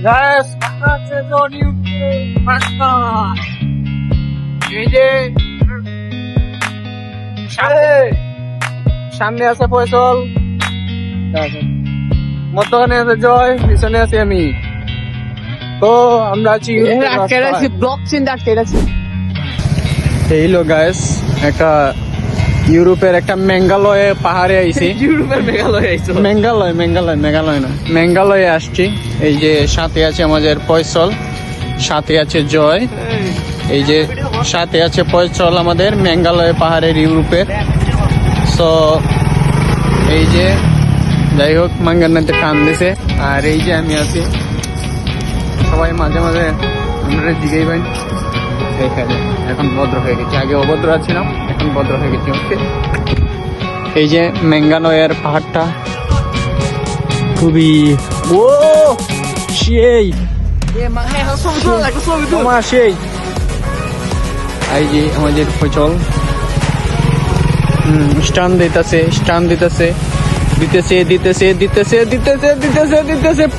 Guys আমরা সেজন YouTube রাস্তা এই যে সামনে আছে ফয়সল, মধ্যখানে আছে জয়, পিছনে আছি আমি। তো আমরা আছি এই লো গাইস, একটা ইউরোপের একটা মেঘালয়ে পাহাড়ে আইছি। ইউরোপের মেঘালয় আইছো? মেঘালয়ে আসছি। এই যে সাথে আছে আমাদের ফয়সল, সাথে আছে জয়, এই যে সাথে আছে ফয়সল আমাদের মেঘালয় পাহাড়ের ইউরোপের। সো এই যে যাই হোক মাঙ্গান্নাতে টান দিছে, আর এই যে আমি আছি। সবাই মাঝে মাঝে আমরা জিগেই পাই এখানে। এখন ভদ্র হয়ে গেছি, আগে অভদ্র ছিলাম, এখন ভদ্র হয়ে গেছি। ওকে, এই যে মেঘালয়ের পাহাড়টা খুবই ও সেই তোমার সেই। এই যে আমাদের ফসল স্টান দিতেছে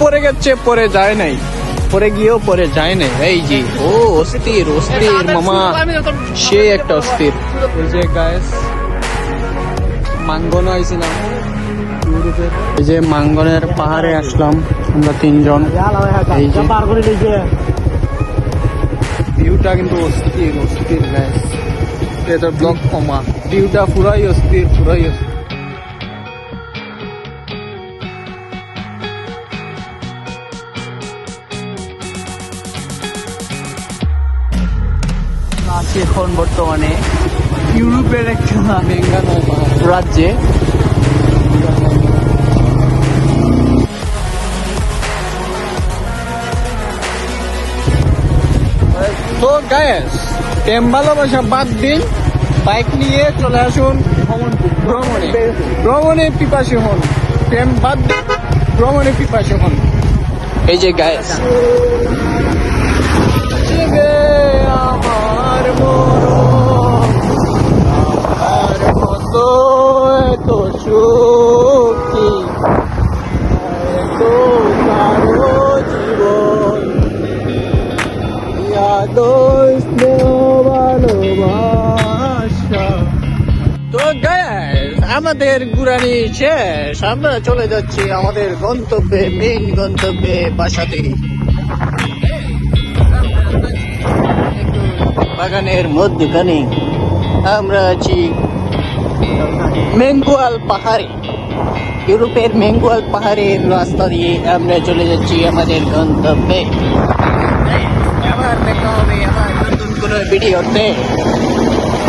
পরে গেছে, পরে যায় নাই, পরে গিয়েও পরে যায় নাই। এই যে ও অস্থির মামা, সে একটা অস্থির। এই যে গাইস মাঙ্গন আইছিলাম ইউরোপের, এই যে মাঙ্গনের পাহাড়ে আসলাম আমরা তিনজন। এই যে ভিউটা কিন্তু অস্থির গাইস, এটা ব্লক কমা, ভিউটা পুরাই অস্থির। আছি এখন বর্তমানে ইউরোপের একটা মেঘালয় রাজ্যে। তো গাইস, প্রেম ভালোবাসা বাদ দিন, বাইক নিয়ে চলে আসুন ভ্রমণে পিপাসী হন। প্রেম বাদ দিন, ভ্রমণে পিপাসী হন। এই যে গাইস আমার মতো এত সুখী এত কারো জীবন ভালোবাসা। তো গাইস আমাদের ঘুরানি শেষ, আমরা চলে যাচ্ছি আমাদের গন্তব্যে, মেইন গন্তব্যে বাসাতে। বাগানের মধ্যখানে আমরা আছি মেঙ্গুয়াল পাহাড়ে, ইউরোপের মেঙ্গুয়াল পাহাড়ের রাস্তা দিয়ে আমরা চলে যাচ্ছি আমাদের গন্তব্যে। আবার দেখা হবে আমার নতুন কোনো ভিডিওতে।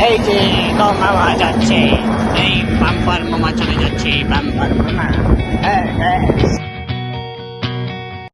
এই যে মামা যাচ্ছে, এই বাম্পার মামা চলে যাচ্ছে, বাম্পার মামা।